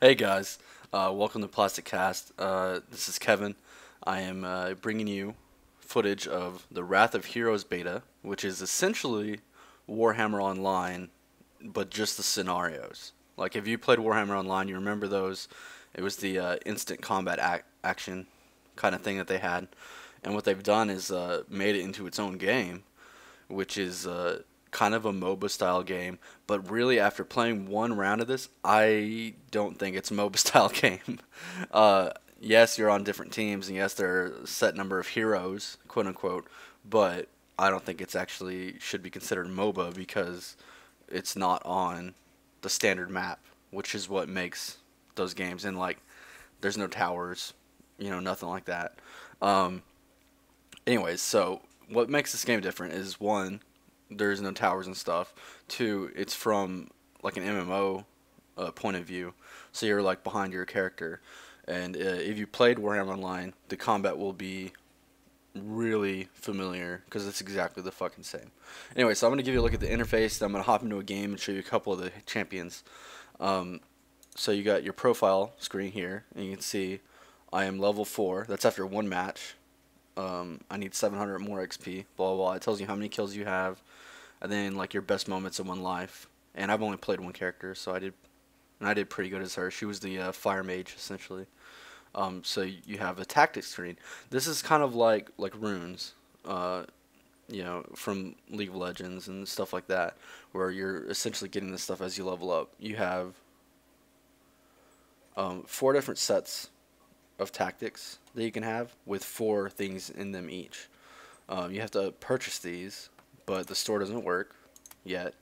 Hey guys, welcome to Plastic Cast. This is Kevin. I am bringing you footage of the Wrath of Heroes beta, which is essentially Warhammer Online, but just the scenarios. Like if you played Warhammer Online, you remember those. It was the instant combat action kind of thing that they had, and what they've done is made it into its own game, which is kind of a MOBA style game. But really, after playing one round of this, I don't think it's a MOBA style game. Yes, you're on different teams, and yes, there are a set number of heroes, quote unquote, but I don't think it's actually should be considered MOBA because it's not on the standard map, which is what makes those games. And like, there's no towers, nothing like that. Um, Anyways, so what makes this game different is one, there's no towers and stuff. Two, it's from like an MMO point of view, so you're like behind your character. And if you played Warhammer Online, the combat will be really familiar because it's exactly the fucking same. Anyway, so I'm gonna give you a look at the interface. Then I'm gonna hop into a game and show you a couple of the champions. Um, so you got your profile screen here, and you can see I am level 4. That's after one match. I need 700 more XP, blah, blah, blah. It tells you how many kills you have, and then like your best moments in one life. And I've only played one character, so I did pretty good as her. She was the fire mage essentially. So you have a tactics screen. This is kind of like runes, from League of Legends and stuff like that, where you're essentially getting this stuff as you level up. You have 4 different sets of tactics that you can have with 4 things in them each. You have to purchase these, but the store doesn't work yet.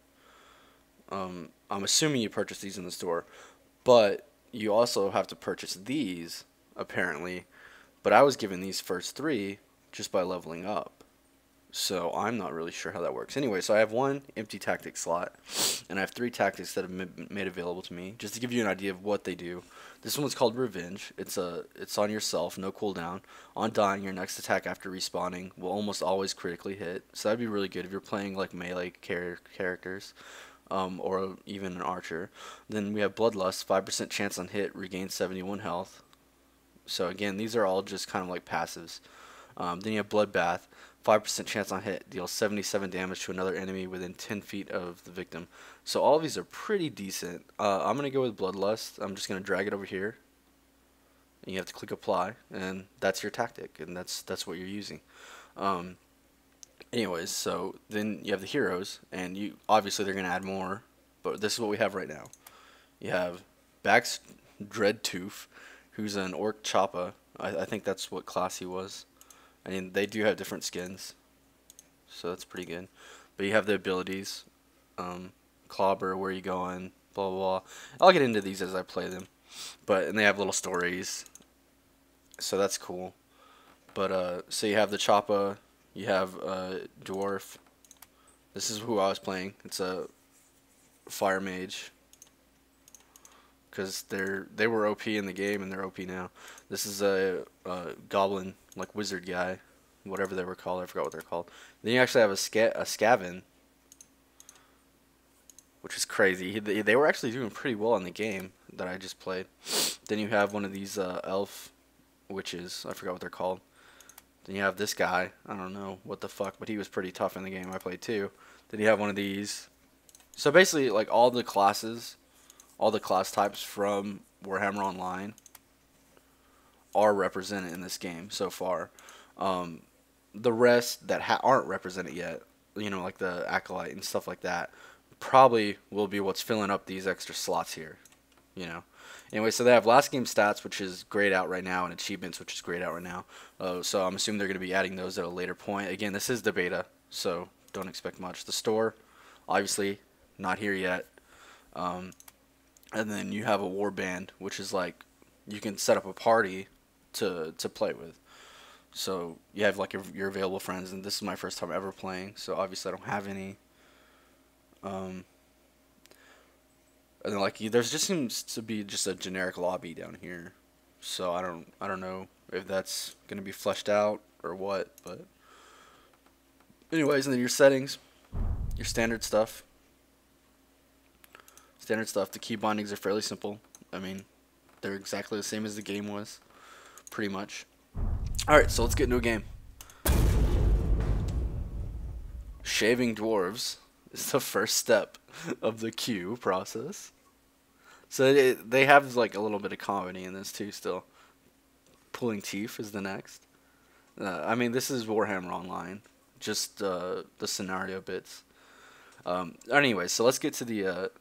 I'm assuming you purchase these in the store, but you also have to purchase these apparently. But I was given these first 3 just by leveling up, so I'm not really sure how that works. Anyway, so I have 1 empty tactic slot, and I have 3 tactics that have been made available to me. Just to give you an idea of what they do, this one's called Revenge. It's on yourself, no cooldown. On dying, your next attack after respawning will almost always critically hit. So that'd be really good if you're playing like melee characters, or even an archer. Then we have Bloodlust, 5% chance on hit, regain 71 health. So again, these are all just kind of like passives. Then you have Bloodbath, 5% chance on hit, deals 77 damage to another enemy within 10 feet of the victim. So all of these are pretty decent. I'm going to go with Bloodlust. I'm just going to drag it over here. And you have to click apply, and that's your tactic, and that's what you're using. Anyways, so then you have the heroes, and you obviously they're going to add more, but this is what we have right now. You have Bax Dreadtooth, who's an Orc Choppa. I think that's what class he was. I mean, they do have different skins, so that's pretty good. But you have the abilities, Clobber, where you going, blah, blah, blah. I'll get into these as I play them. And they have little stories, so that's cool. So you have the Choppa, you have Dwarf. This is who I was playing. It's a Fire Mage, because they were OP in the game and they're OP now. This is a Goblin, like wizard guy, whatever they were called. I forgot what they're called. Then you actually have a Skaven, which is crazy. They were actually doing pretty well in the game that I just played. Then you have one of these elf witches. I forgot what they're called. Then you have this guy. I don't know what the fuck, but he was pretty tough in the game I played too. Then you have one of these. So basically, like all the class types from Warhammer Online are represented in this game so far. The rest that aren't represented yet, like the Acolyte and stuff like that, probably will be what's filling up these extra slots here. Anyway, so they have last game stats, which is grayed out right now, and achievements, which is grayed out right now. So I'm assuming they're going to be adding those at a later point. Again, this is the beta, so don't expect much. The store, obviously, not here yet. And then you have a warband, which is like you can set up a party to play with. So you have like your available friends, and this is my first time ever playing, so obviously I don't have any. And then like there's just seems to be just a generic lobby down here, so I don't know if that's gonna be fleshed out or what. But anyways, and then your settings, your standard stuff. The key bindings are fairly simple. I mean, They're exactly the same as the game was, pretty much. Alright, so let's get into a game. Shaving dwarves is the first step of the queue process. So they have like a little bit of comedy in this too still. Pulling teeth is the next. I mean, this is Warhammer Online. Just the scenario bits. Anyway, so let's get to the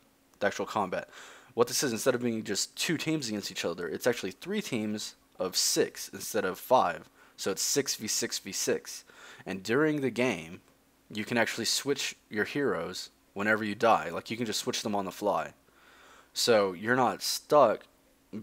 actual combat. What this is, instead of being just 2 teams against each other, it's actually 3 teams of 6 instead of 5. So it's 6v6v6. And during the game, you can actually switch your heroes whenever you die. Like, you can just switch them on the fly. So you're not stuck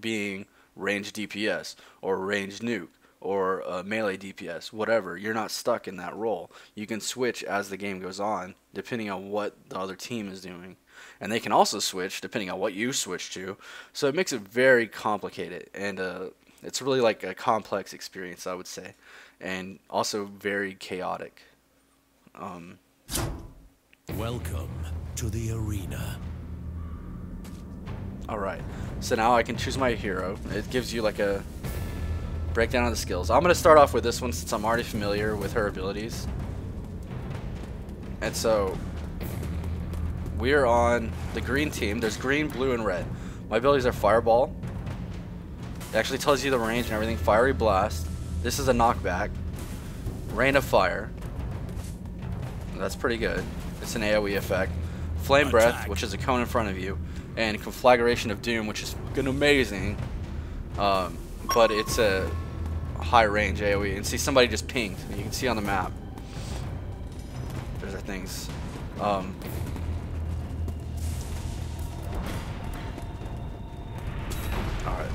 being ranged DPS or ranged nuke or melee DPS, whatever. You're not stuck in that role. You can switch as the game goes on, depending on what the other team is doing. And they can also switch depending on what you switch to. So it makes it very complicated. And it's really like a complex experience, I would say. And also very chaotic. Welcome to the arena. Alright, so now I can choose my hero. It gives you like a breakdown of the skills. I'm going to start off with this one since I'm already familiar with her abilities. And so, we are on the green team. There's green, blue, and red. My abilities are Fireball. It actually tells you the range and everything. Fiery Blast. This is a knockback. Rain of Fire. That's pretty good. It's an AoE effect. Flame Breath, which is a cone in front of you. And Conflagration of Doom, which is fucking amazing. But it's a high range AoE. And see, somebody just pinged. You can see on the map. There's our things. Alright,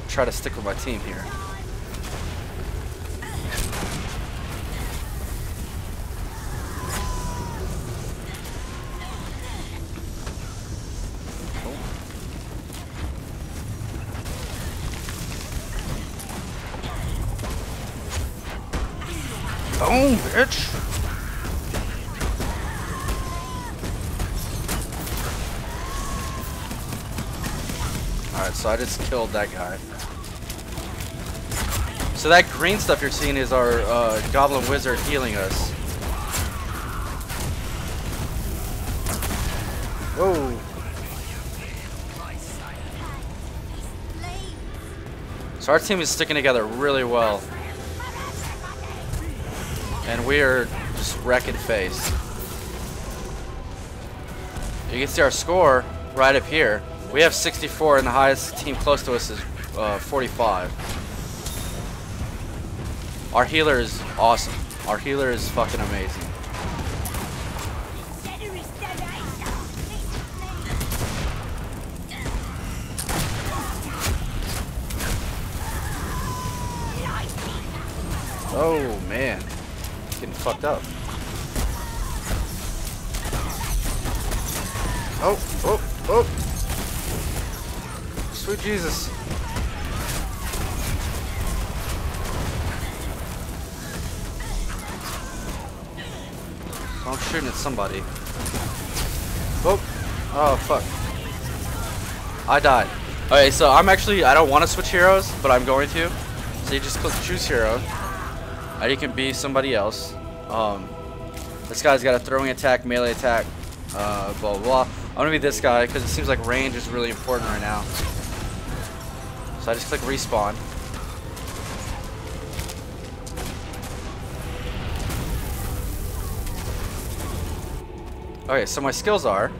try to stick with my team here. Boom, bitch! Alright, so I just killed that guy. So that green stuff you're seeing is our Goblin Wizard healing us. Whoa! So our team is sticking together really well. And we are just wrecking face. You can see our score right up here. We have 64 and the highest team close to us is 45. Our healer is awesome. Our healer is fucking amazing. Oh man. Getting fucked up. Oh, oh, oh. Sweet Jesus. I'm shooting at somebody. Oh, oh fuck. I died. Okay, so I don't want to switch heroes, but I'm going to. So you just click choose hero. You can be somebody else. This guy's got a throwing attack, melee attack, blah blah blah. I'm gonna be this guy because it seems like range is really important right now. So I just click respawn. Okay, so my skills are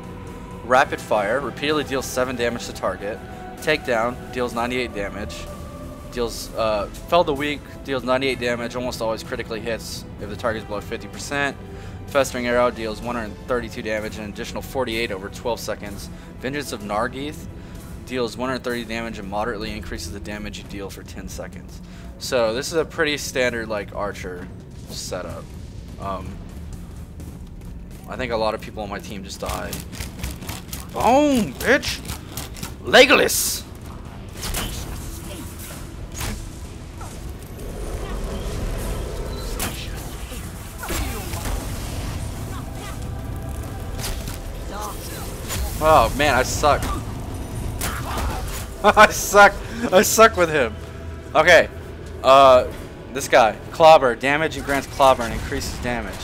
rapid fire, repeatedly deals 7 damage to target. Takedown deals 98 damage. Deals fell the weak, deals 98 damage, almost always critically hits if the target is below 50%. Festering Arrow deals 132 damage and an additional 48 over 12 seconds. Vengeance of Nargith deals 130 damage and moderately increases the damage you deal for 10 seconds. So this is a pretty standard like archer setup. I think a lot of people on my team just died. Boom, bitch! Legolas! Oh man, I suck. I suck. I suck with him. Okay. This guy. Clobber. Damage and grants clobber and increases damage.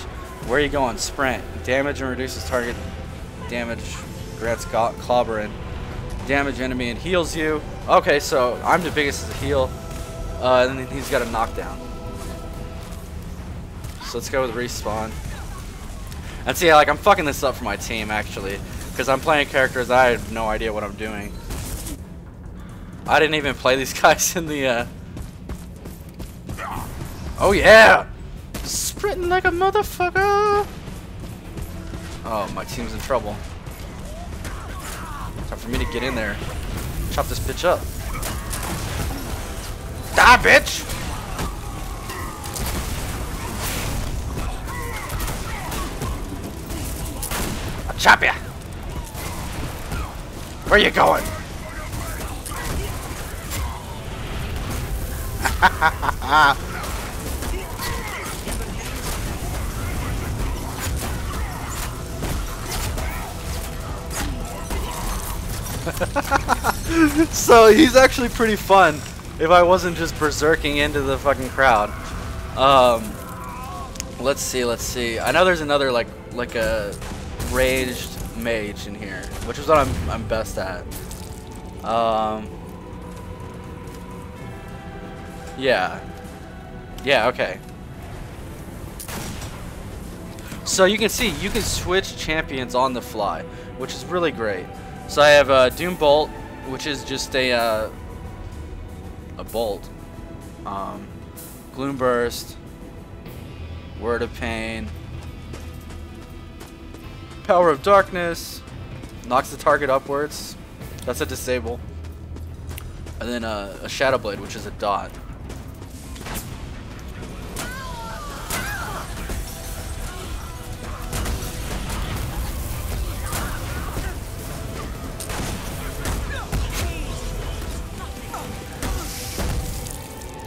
Where are you going? Sprint. Damage and reduces target damage. Grants clobber and damage enemy and heals you. Okay, so I'm the biggest as a heal. And then he's got a knockdown. So let's go with respawn. And see, like, I'm fucking this up for my team, actually. Because I'm playing characters I have no idea what I'm doing. I didn't even play these guys in the, Oh, yeah! Sprinting like a motherfucker! Oh, my team's in trouble. Time for me to get in there. Chop this bitch up. Die, bitch! I'll chop ya! Where you going? So he's actually pretty fun if I wasn't just berserking into the fucking crowd. Let's see. I know there's another like a raged mage in here, which is what I'm best at. Yeah, okay. So you can see you can switch champions on the fly, which is really great. So I have Doom Bolt, which is just a bolt. Gloom Burst, Word of Pain, Power of Darkness, knocks the target upwards. That's a disable. And then a Shadow Blade, which is a dot.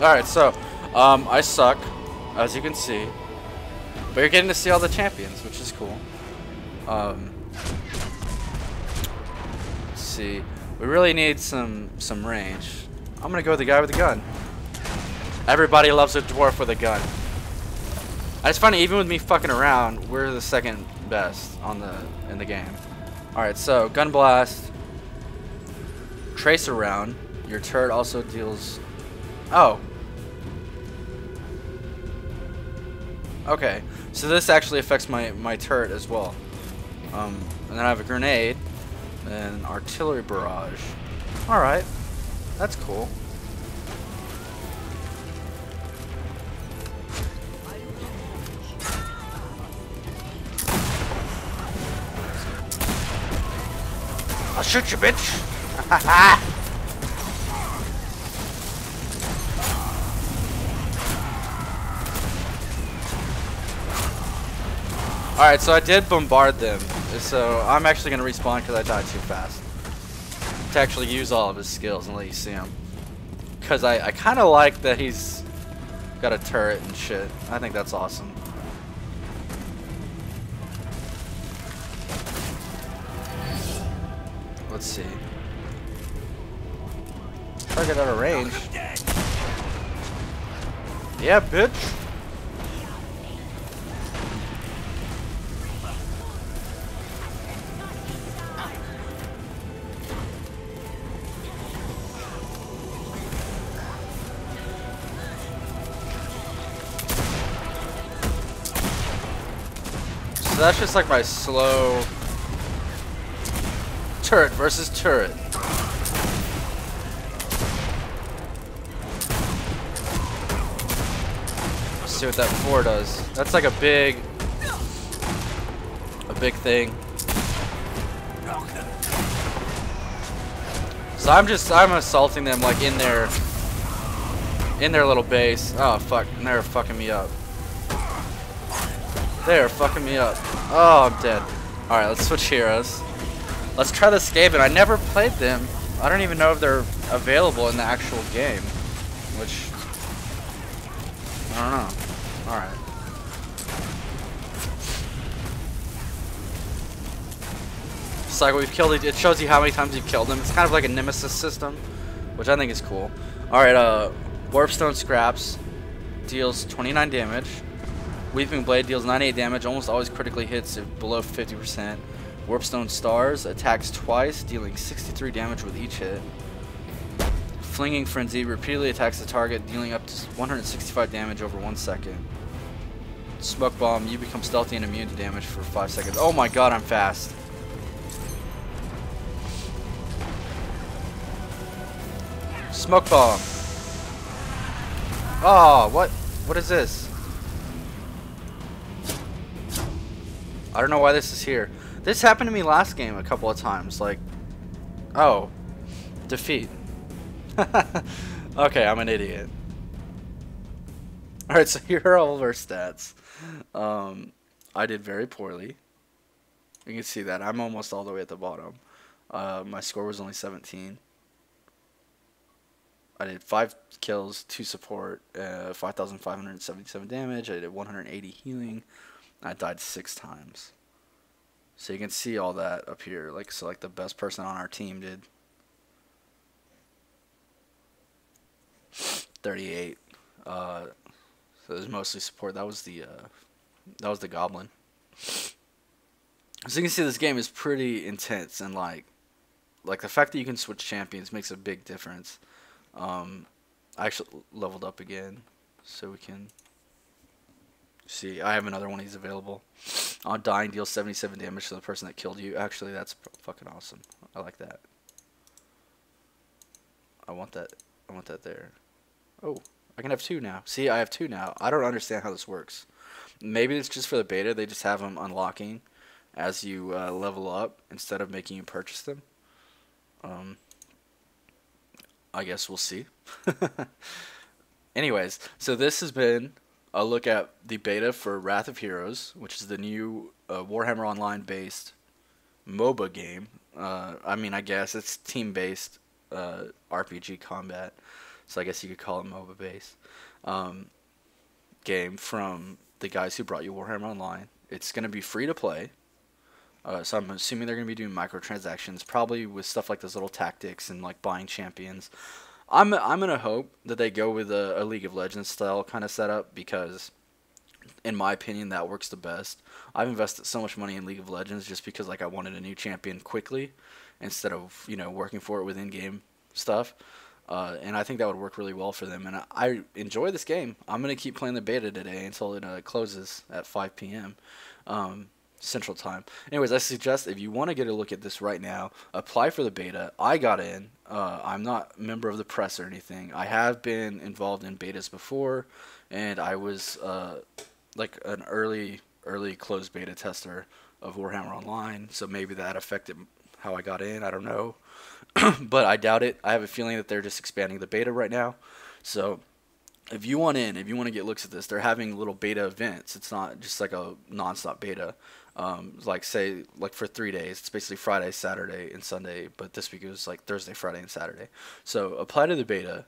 Alright, so, I suck, as you can see, but you're getting to see all the champions, which is cool. Let's see, we really need some range. I'm gonna go with the guy with the gun. Everybody loves a dwarf with a gun. And it's funny, even with me fucking around, we're the second best in the game. Alright, so, gun blast, tracer round, your turret also deals... Oh. Okay, so this actually affects my turret as well. And then I have a grenade and an artillery barrage. Alright, that's cool. I'll shoot you, bitch! Alright, so I did bombard them, so I'm actually going to respawn because I died too fast. To actually use all of his skills and let you see him. Because I kind of like that he's got a turret and shit. I think that's awesome. Let's see. Target out of range. Yeah, bitch! So that's just like my slow turret versus turret. Let's see what that 4 does. That's like a big thing. So I'm assaulting them like in their little base. Oh fuck, and they're fucking me up. They're fucking me up. Oh, I'm dead. Alright, let's switch heroes. Let's try the Skaven. I never played them. I don't even know if they're available in the actual game. Which... I don't know. Alright. It's like we've killed it. It shows you how many times you've killed them. It's kind of like a nemesis system. which I think is cool. All right, Warpstone Scraps deals 29 damage. Weeping Blade deals 98 damage, almost always critically hits if below 50%. Warpstone Stars attacks twice, dealing 63 damage with each hit. Flinging Frenzy repeatedly attacks the target, dealing up to 165 damage over 1 second. Smoke Bomb, you become stealthy and immune to damage for 5 seconds. Oh my god, I'm fast. Smoke Bomb. Oh, what is this? I don't know why this is here. This happened to me last game a couple of times. Like, oh, defeat. Okay, I'm an idiot. Alright, so here are all of our stats. I did very poorly. You can see that. I'm almost all the way at the bottom. My score was only 17. I did 5 kills, 2 support, 5,577 damage. I did 180 healing. I died 6 times. So you can see all that up here. Like, so like the best person on our team did 38. So it was mostly support. That was the goblin. So you can see this game is pretty intense, and like the fact that you can switch champions makes a big difference. I actually leveled up again, so we can see. I have another one of these available. On dying, deals 77 damage to the person that killed you. Actually, that's fucking awesome. I like that. I want that. I want that there. Oh, I can have 2 now. See, I have 2 now. I don't understand how this works. Maybe it's just for the beta. They just have them unlocking as you level up instead of making you purchase them. I guess we'll see. Anyways, so this has been a look at the beta for Wrath of Heroes, which is the new Warhammer Online based MOBA game. I mean, I guess it's team based RPG combat, so I guess you could call it MOBA based game from the guys who brought you Warhammer Online. It's going to be free to play, so I'm assuming they're going to be doing microtransactions, probably with stuff like those little tactics and like buying champions. I'm gonna hope that they go with a League of Legends style kind of setup, because in my opinion that works the best. I've invested so much money in League of Legends just because like I wanted a new champion quickly instead of, you know, working for it with in-game stuff. And I think that would work really well for them. And I enjoy this game. I'm gonna keep playing the beta today until it closes at 5 p.m. Central Time. Anyways, I suggest if you want to get a look at this right now, apply for the beta. I got in. I'm not a member of the press or anything. I have been involved in betas before, and I was like an early closed beta tester of Warhammer Online, so maybe that affected how I got in. I don't know. But I doubt it. I have a feeling that they're just expanding the beta right now. So if you want in, if you want to get looks at this, they're having little beta events. It's not just like a non-stop beta. Like say like for 3 days. It's basically Friday, Saturday, and Sunday. But this week it was like Thursday, Friday, and Saturday. So apply to the beta.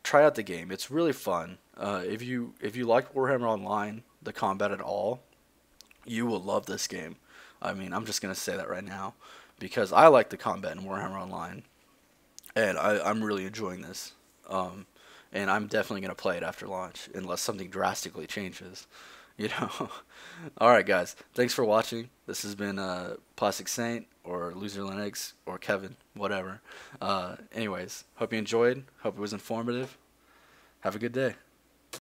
Try out the game. It's really fun. If you like Warhammer Online, the combat at all, you will love this game. I mean, I'm just gonna say that right now, because I like the combat in Warhammer Online, and I'm really enjoying this. And I'm definitely going to play it after launch, unless something drastically changes, you know. Alright guys, thanks for watching. This has been Plastic Saint, or Loser Linux, or Kevin, whatever. Anyways, hope you enjoyed, hope it was informative. Have a good day.